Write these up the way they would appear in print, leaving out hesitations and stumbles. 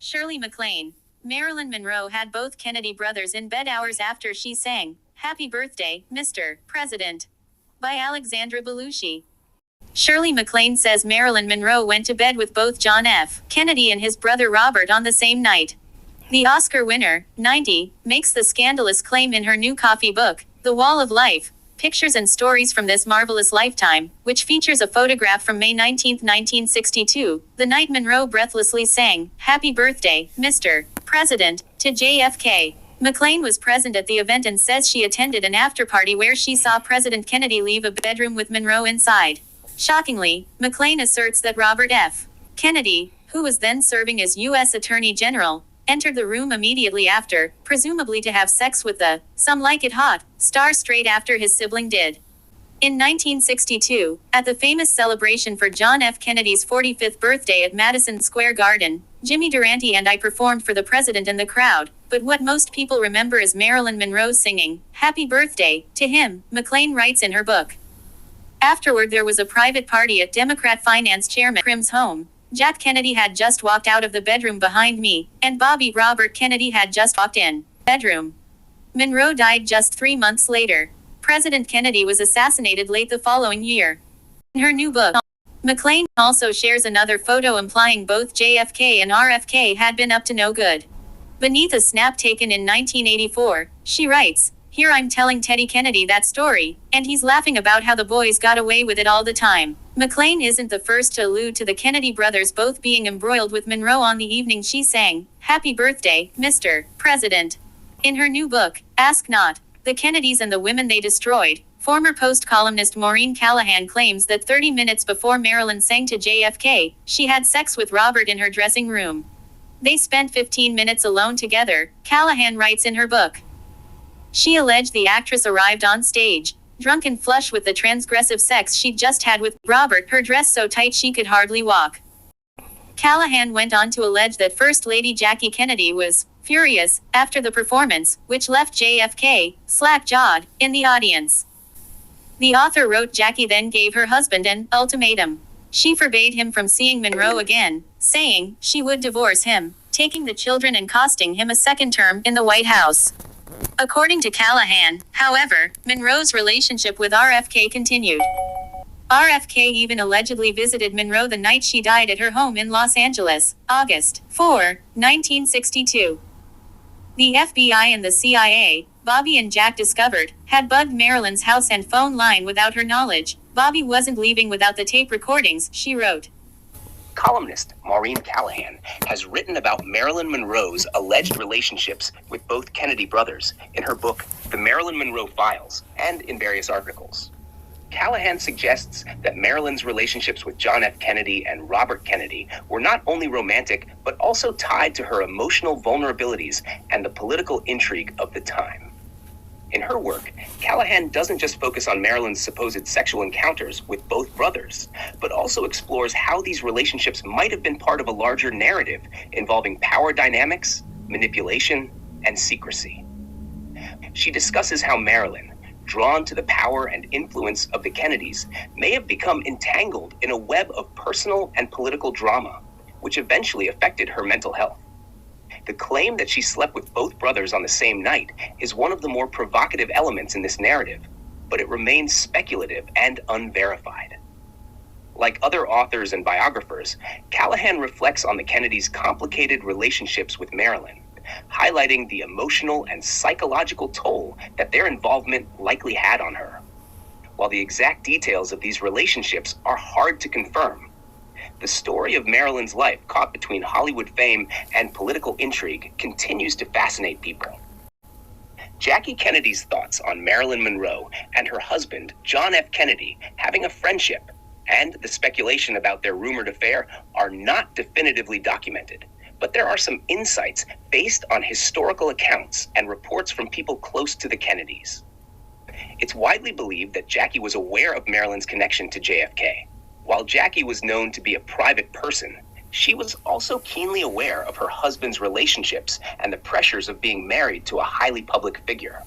Shirley MacLaine. Marilyn Monroe had both Kennedy brothers in bed hours after she sang "Happy Birthday, Mr. President" by Alexandra Belushi. Shirley MacLaine says Marilyn Monroe went to bed with both John F. Kennedy and his brother Robert on the same night. The Oscar winner, 90, makes the scandalous claim in her new coffee book, The Wall of Life, Pictures and Stories from This Marvelous Lifetime, which features a photograph from May 19, 1962, the night Monroe breathlessly sang, "Happy Birthday, Mr. President," to JFK. MacLaine was present at the event and says she attended an after-party where she saw President Kennedy leave a bedroom with Monroe inside. Shockingly, MacLaine asserts that Robert F. Kennedy, who was then serving as U.S. Attorney General, entered the room immediately after, presumably to have sex with the "Some Like It Hot" star straight after his sibling did. In 1962, at the famous celebration for John F. Kennedy's 45th birthday at Madison Square Garden, Jimmy Durante and I performed for the president and the crowd, but what most people remember is Marilyn Monroe singing "Happy Birthday" to him, MacLaine writes in her book. Afterward there was a private party at Democrat Finance Chairman Krim's home. Jack Kennedy had just walked out of the bedroom behind me, and Bobby Robert Kennedy had just walked in. Bedroom. Monroe died just 3 months later. President Kennedy was assassinated late the following year. In her new book, MacLaine also shares another photo implying both JFK and RFK had been up to no good. Beneath a snap taken in 1984, she writes, "Here I'm telling Teddy Kennedy that story, and he's laughing about how the boys got away with it all the time." MacLaine isn't the first to allude to the Kennedy brothers both being embroiled with Monroe on the evening she sang "Happy Birthday, Mr. President." In her new book, Ask Not: The Kennedys and the Women They Destroyed, former Post columnist Maureen Callahan claims that 30 minutes before Marilyn sang to JFK, she had sex with Robert in her dressing room. They spent 15 minutes alone together, Callahan writes in her book. She alleged the actress arrived on stage, drunk and flush with the transgressive sex she'd just had with Robert, her dress so tight she could hardly walk. Callahan went on to allege that First Lady Jackie Kennedy was furious after the performance, which left JFK slack-jawed in the audience. The author wrote Jackie then gave her husband an ultimatum. She forbade him from seeing Monroe again, saying she would divorce him, taking the children and costing him a second term in the White House. According to Callahan, however, Monroe's relationship with RFK continued. RFK even allegedly visited Monroe the night she died at her home in Los Angeles, August 4, 1962. The FBI and the CIA, Bobby and Jack discovered, had bugged Marilyn's house and phone line without her knowledge. Bobby wasn't leaving without the tape recordings, she wrote. Columnist Maureen Callahan has written about Marilyn Monroe's alleged relationships with both Kennedy brothers in her book, The Marilyn Monroe Files, and in various articles. Callahan suggests that Marilyn's relationships with John F. Kennedy and Robert Kennedy were not only romantic, but also tied to her emotional vulnerabilities and the political intrigue of the time. In her work, Callahan doesn't just focus on Marilyn's supposed sexual encounters with both brothers, but also explores how these relationships might have been part of a larger narrative involving power dynamics, manipulation, and secrecy. She discusses how Marilyn, drawn to the power and influence of the Kennedys, may have become entangled in a web of personal and political drama, which eventually affected her mental health. The claim that she slept with both brothers on the same night is one of the more provocative elements in this narrative, but it remains speculative and unverified. Like other authors and biographers, Callahan reflects on the Kennedys' complicated relationships with Marilyn, highlighting the emotional and psychological toll that their involvement likely had on her. While the exact details of these relationships are hard to confirm, the story of Marilyn's life caught between Hollywood fame and political intrigue continues to fascinate people. Jackie Kennedy's thoughts on Marilyn Monroe and her husband, John F. Kennedy, having a friendship, and the speculation about their rumored affair are not definitively documented, but there are some insights based on historical accounts and reports from people close to the Kennedys. It's widely believed that Jackie was aware of Marilyn's connection to JFK. While Jackie was known to be a private person, she was also keenly aware of her husband's relationships and the pressures of being married to a highly public figure.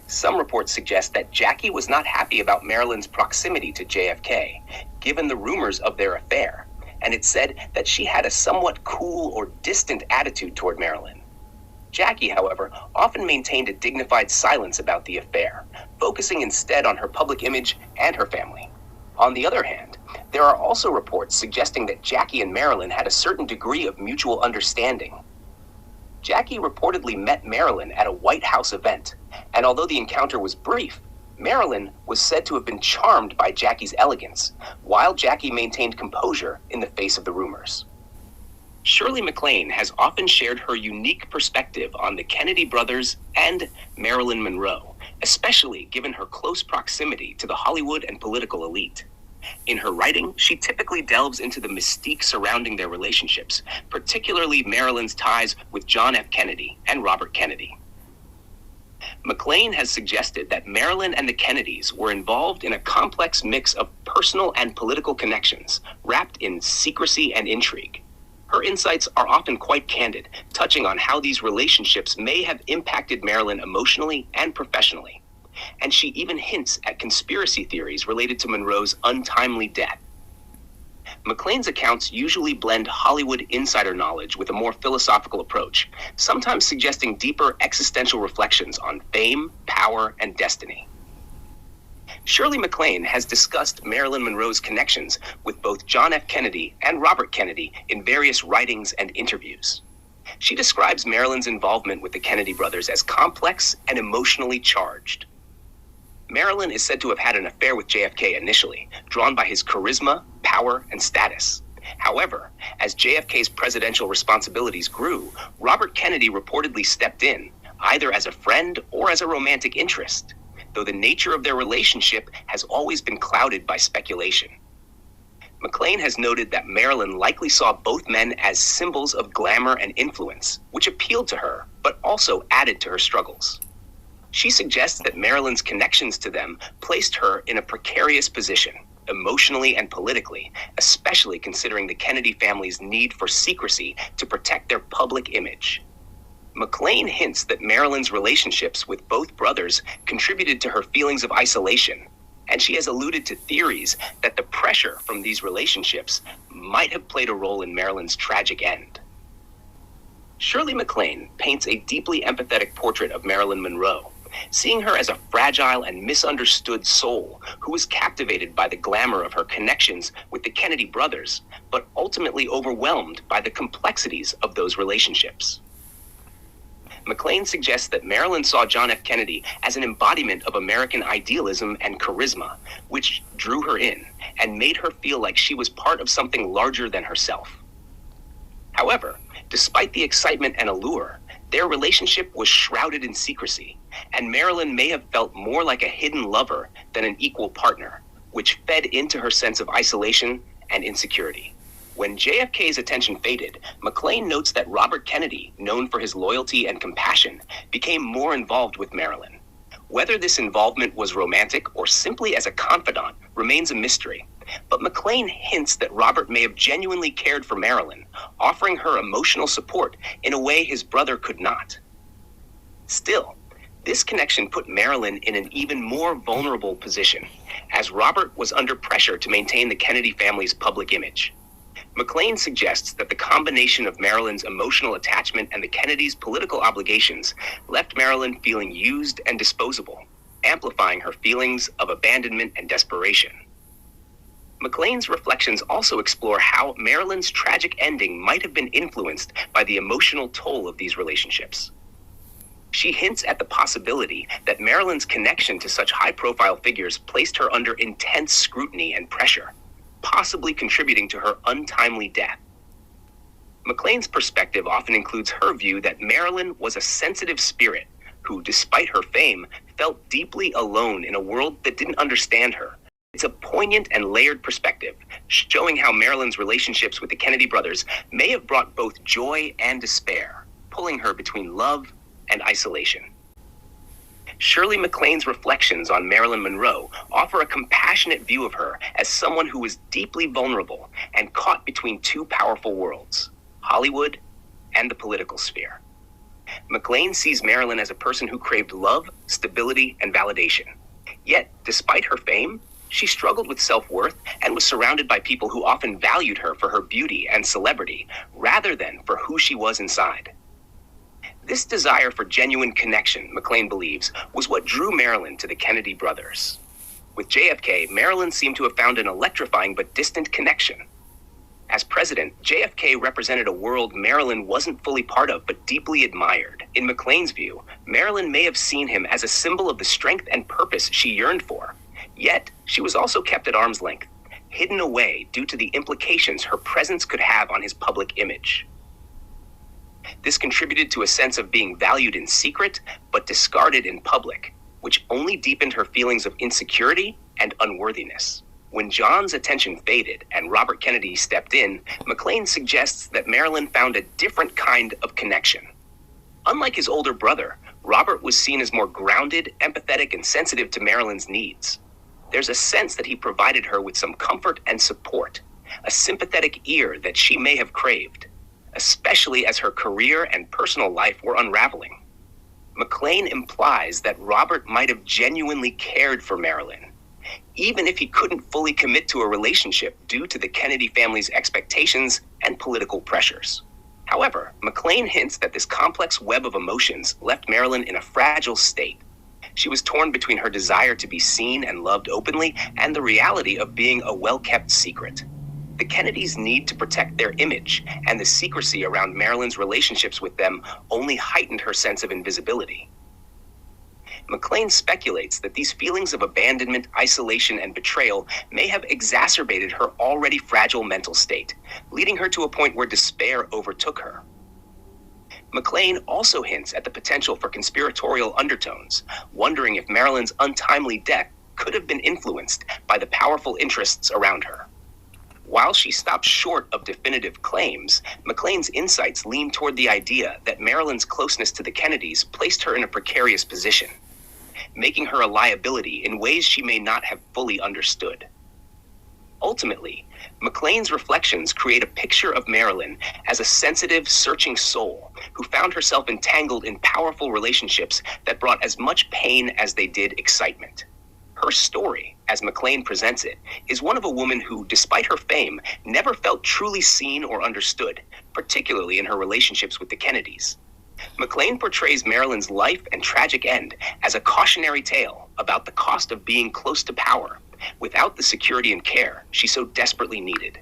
Some reports suggest that Jackie was not happy about Marilyn's proximity to JFK, given the rumors of their affair, and it said that she had a somewhat cool or distant attitude toward Marilyn. Jackie, however, often maintained a dignified silence about the affair, focusing instead on her public image and her family. On the other hand, there are also reports suggesting that Jackie and Marilyn had a certain degree of mutual understanding. Jackie reportedly met Marilyn at a White House event, and although the encounter was brief, Marilyn was said to have been charmed by Jackie's elegance, while Jackie maintained composure in the face of the rumors. Shirley MacLaine has often shared her unique perspective on the Kennedy brothers and Marilyn Monroe, especially given her close proximity to the Hollywood and political elite. In her writing, she typically delves into the mystique surrounding their relationships, particularly Marilyn's ties with John F. Kennedy and Robert Kennedy. MacLaine has suggested that Marilyn and the Kennedys were involved in a complex mix of personal and political connections, wrapped in secrecy and intrigue. Her insights are often quite candid, touching on how these relationships may have impacted Marilyn emotionally and professionally. And she even hints at conspiracy theories related to Monroe's untimely death. MacLaine's accounts usually blend Hollywood insider knowledge with a more philosophical approach, sometimes suggesting deeper existential reflections on fame, power, and destiny. Shirley MacLaine has discussed Marilyn Monroe's connections with both John F. Kennedy and Robert Kennedy in various writings and interviews. She describes Marilyn's involvement with the Kennedy brothers as complex and emotionally charged. Marilyn is said to have had an affair with JFK initially, drawn by his charisma, power, and status. However, as JFK's presidential responsibilities grew, Robert Kennedy reportedly stepped in, either as a friend or as a romantic interest, though the nature of their relationship has always been clouded by speculation. MacLaine has noted that Marilyn likely saw both men as symbols of glamour and influence, which appealed to her, but also added to her struggles. She suggests that Marilyn's connections to them placed her in a precarious position, emotionally and politically, especially considering the Kennedy family's need for secrecy to protect their public image. MacLaine hints that Marilyn's relationships with both brothers contributed to her feelings of isolation, and she has alluded to theories that the pressure from these relationships might have played a role in Marilyn's tragic end. Shirley MacLaine paints a deeply empathetic portrait of Marilyn Monroe, seeing her as a fragile and misunderstood soul who was captivated by the glamour of her connections with the Kennedy brothers, but ultimately overwhelmed by the complexities of those relationships. MacLaine suggests that Marilyn saw John F. Kennedy as an embodiment of American idealism and charisma, which drew her in and made her feel like she was part of something larger than herself. However, despite the excitement and allure, their relationship was shrouded in secrecy, and Marilyn may have felt more like a hidden lover than an equal partner, which fed into her sense of isolation and insecurity. When JFK's attention faded, MacLaine notes that Robert Kennedy, known for his loyalty and compassion, became more involved with Marilyn. Whether this involvement was romantic or simply as a confidant remains a mystery, but MacLaine hints that Robert may have genuinely cared for Marilyn, offering her emotional support in a way his brother could not. Still, this connection put Marilyn in an even more vulnerable position, as Robert was under pressure to maintain the Kennedy family's public image. MacLaine suggests that the combination of Marilyn's emotional attachment and the Kennedys' political obligations left Marilyn feeling used and disposable, amplifying her feelings of abandonment and desperation. MacLaine's reflections also explore how Marilyn's tragic ending might have been influenced by the emotional toll of these relationships. She hints at the possibility that Marilyn's connection to such high-profile figures placed her under intense scrutiny and pressure, possibly contributing to her untimely death. MacLaine's perspective often includes her view that Marilyn was a sensitive spirit who, despite her fame, felt deeply alone in a world that didn't understand her. It's a poignant and layered perspective, showing how Marilyn's relationships with the Kennedy brothers may have brought both joy and despair, pulling her between love and isolation. Shirley MacLaine's reflections on Marilyn Monroe offer a compassionate view of her as someone who was deeply vulnerable and caught between two powerful worlds, Hollywood and the political sphere. MacLaine sees Marilyn as a person who craved love, stability, and validation. Yet, despite her fame, She struggled with self-worth and was surrounded by people who often valued her for her beauty and celebrity, rather than for who she was inside. This desire for genuine connection, MacLaine believes, was what drew Marilyn to the Kennedy brothers. With JFK, Marilyn seemed to have found an electrifying but distant connection. As president, JFK represented a world Marilyn wasn't fully part of but deeply admired. In MacLaine's view, Marilyn may have seen him as a symbol of the strength and purpose she yearned for. Yet, she was also kept at arm's length, hidden away due to the implications her presence could have on his public image. This contributed to a sense of being valued in secret, but discarded in public, which only deepened her feelings of insecurity and unworthiness. When John's attention faded and Robert Kennedy stepped in, MacLaine suggests that Marilyn found a different kind of connection. Unlike his older brother, Robert was seen as more grounded, empathetic, and sensitive to Marilyn's needs. There's a sense that he provided her with some comfort and support, a sympathetic ear that she may have craved, especially as her career and personal life were unraveling. MacLaine implies that Robert might have genuinely cared for Marilyn, even if he couldn't fully commit to a relationship due to the Kennedy family's expectations and political pressures. However, MacLaine hints that this complex web of emotions left Marilyn in a fragile state. She was torn between her desire to be seen and loved openly and the reality of being a well-kept secret. The Kennedys' need to protect their image, and the secrecy around Marilyn's relationships with them only heightened her sense of invisibility. MacLaine speculates that these feelings of abandonment, isolation, and betrayal may have exacerbated her already fragile mental state, leading her to a point where despair overtook her. MacLaine also hints at the potential for conspiratorial undertones, wondering if Marilyn's untimely death could have been influenced by the powerful interests around her. While she stops short of definitive claims, MacLaine's insights lean toward the idea that Marilyn's closeness to the Kennedys placed her in a precarious position, making her a liability in ways she may not have fully understood. Ultimately, MacLaine's reflections create a picture of Marilyn as a sensitive, searching soul who found herself entangled in powerful relationships that brought as much pain as they did excitement. Her story, as MacLaine presents it, is one of a woman who, despite her fame, never felt truly seen or understood, particularly in her relationships with the Kennedys. MacLaine portrays Marilyn's life and tragic end as a cautionary tale about the cost of being close to power, without the security and care she so desperately needed.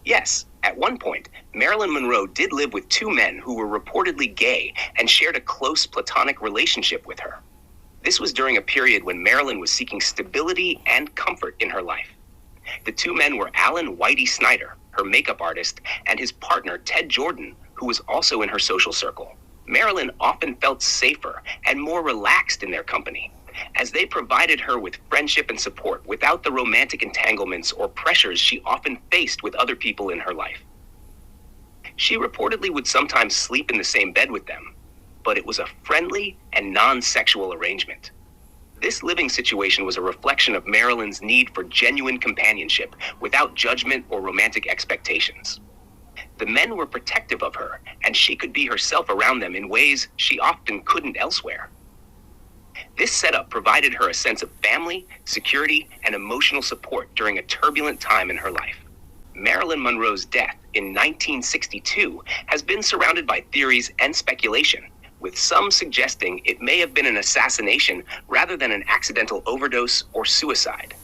Yes, at one point, Marilyn Monroe did live with two men who were reportedly gay and shared a close platonic relationship with her. This was during a period when Marilyn was seeking stability and comfort in her life. The two men were Alan Whitey Snyder, her makeup artist, and his partner Ted Jordan, who was also in her social circle. Marilyn often felt safer and more relaxed in their company, as they provided her with friendship and support without the romantic entanglements or pressures she often faced with other people in her life. She reportedly would sometimes sleep in the same bed with them, but it was a friendly and non-sexual arrangement. This living situation was a reflection of Marilyn's need for genuine companionship without judgment or romantic expectations. The men were protective of her, and she could be herself around them in ways she often couldn't elsewhere. This setup provided her a sense of family, security, and emotional support during a turbulent time in her life. Marilyn Monroe's death in 1962 has been surrounded by theories and speculation, with some suggesting it may have been an assassination rather than an accidental overdose or suicide.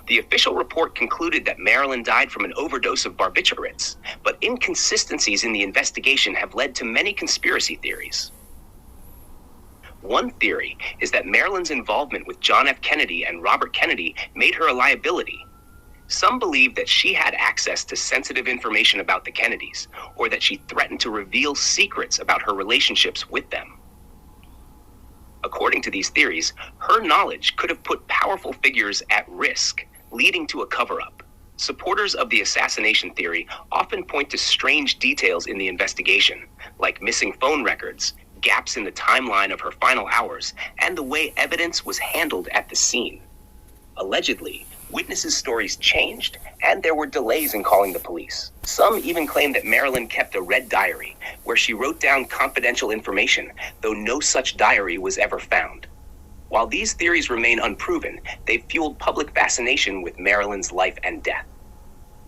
The official report concluded that Marilyn died from an overdose of barbiturates, but inconsistencies in the investigation have led to many conspiracy theories. One theory is that Marilyn's involvement with John F. Kennedy and Robert Kennedy made her a liability. Some believe that she had access to sensitive information about the Kennedys, or that she threatened to reveal secrets about her relationships with them. According to these theories, her knowledge could have put powerful figures at risk, leading to a cover-up. Supporters of the assassination theory often point to strange details in the investigation, like missing phone records, gaps in the timeline of her final hours, and the way evidence was handled at the scene. Allegedly, witnesses' stories changed, and there were delays in calling the police. Some even claim that Marilyn kept a red diary, where she wrote down confidential information, though no such diary was ever found. While these theories remain unproven, they've fueled public fascination with Marilyn's life and death.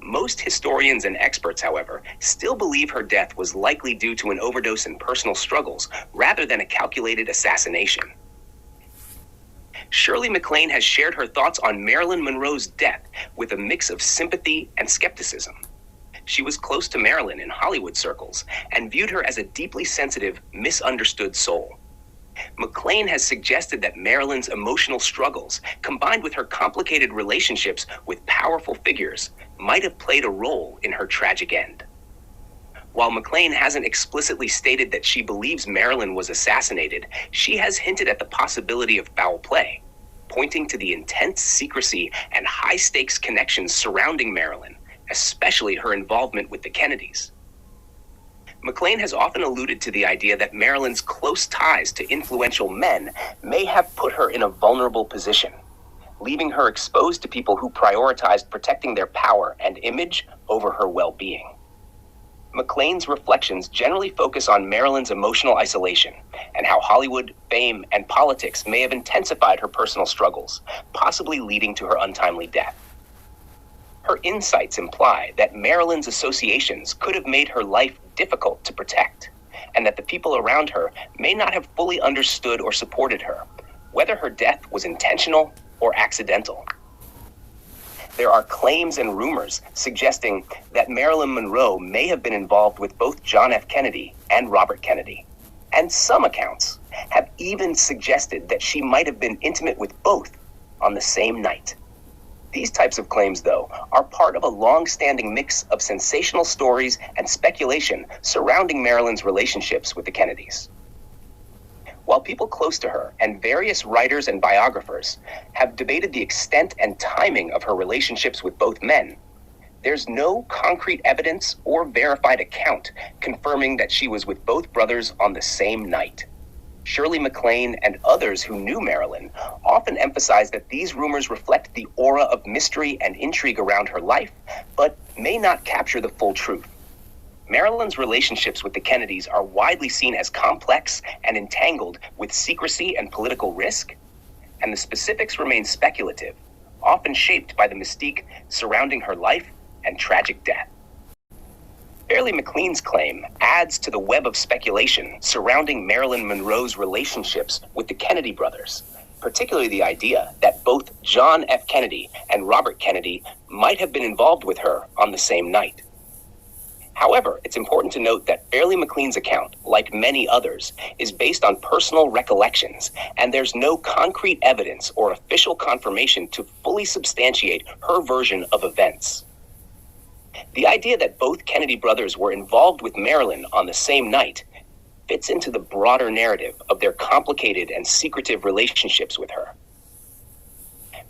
Most historians and experts, however, still believe her death was likely due to an overdose and personal struggles rather than a calculated assassination. Shirley MacLaine has shared her thoughts on Marilyn Monroe's death with a mix of sympathy and skepticism. She was close to Marilyn in Hollywood circles and viewed her as a deeply sensitive, misunderstood soul. MacLaine has suggested that Marilyn's emotional struggles, combined with her complicated relationships with powerful figures, might have played a role in her tragic end. While MacLaine hasn't explicitly stated that she believes Marilyn was assassinated, she has hinted at the possibility of foul play, pointing to the intense secrecy and high-stakes connections surrounding Marilyn, especially her involvement with the Kennedys. MacLaine has often alluded to the idea that Marilyn's close ties to influential men may have put her in a vulnerable position, leaving her exposed to people who prioritized protecting their power and image over her well-being. MacLaine's reflections generally focus on Marilyn's emotional isolation and how Hollywood, fame, and politics may have intensified her personal struggles, possibly leading to her untimely death. Her insights imply that Marilyn's associations could have made her life difficult to protect, and that the people around her may not have fully understood or supported her, whether her death was intentional or accidental. There are claims and rumors suggesting that Marilyn Monroe may have been involved with both John F. Kennedy and Robert Kennedy, and some accounts have even suggested that she might have been intimate with both on the same night. These types of claims, though, are part of a long-standing mix of sensational stories and speculation surrounding Marilyn's relationships with the Kennedys. While people close to her and various writers and biographers have debated the extent and timing of her relationships with both men, there's no concrete evidence or verified account confirming that she was with both brothers on the same night. Shirley MacLaine and others who knew Marilyn often emphasize that these rumors reflect the aura of mystery and intrigue around her life, but may not capture the full truth. Marilyn's relationships with the Kennedys are widely seen as complex and entangled with secrecy and political risk, and the specifics remain speculative, often shaped by the mystique surrounding her life and tragic death. Shirley MacLaine's claim adds to the web of speculation surrounding Marilyn Monroe's relationships with the Kennedy brothers, particularly the idea that both John F. Kennedy and Robert Kennedy might have been involved with her on the same night. However, it's important to note that Shirley MacLaine's account, like many others, is based on personal recollections, and there's no concrete evidence or official confirmation to fully substantiate her version of events. The idea that both Kennedy brothers were involved with Marilyn on the same night fits into the broader narrative of their complicated and secretive relationships with her.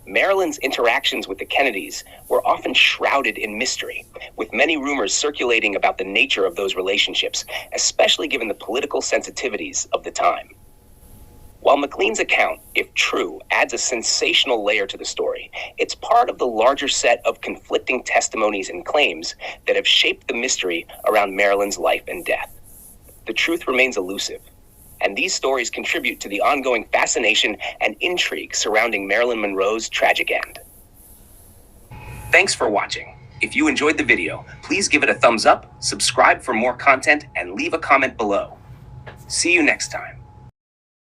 Marilyn's interactions with the Kennedys were often shrouded in mystery, with many rumors circulating about the nature of those relationships, especially given the political sensitivities of the time. While MacLaine's account, if true, adds a sensational layer to the story, it's part of the larger set of conflicting testimonies and claims that have shaped the mystery around Marilyn's life and death. The truth remains elusive, and these stories contribute to the ongoing fascination and intrigue surrounding Marilyn Monroe's tragic end. Thanks for watching. If you enjoyed the video, please give it a thumbs up, subscribe for more content, and leave a comment below. See you next time.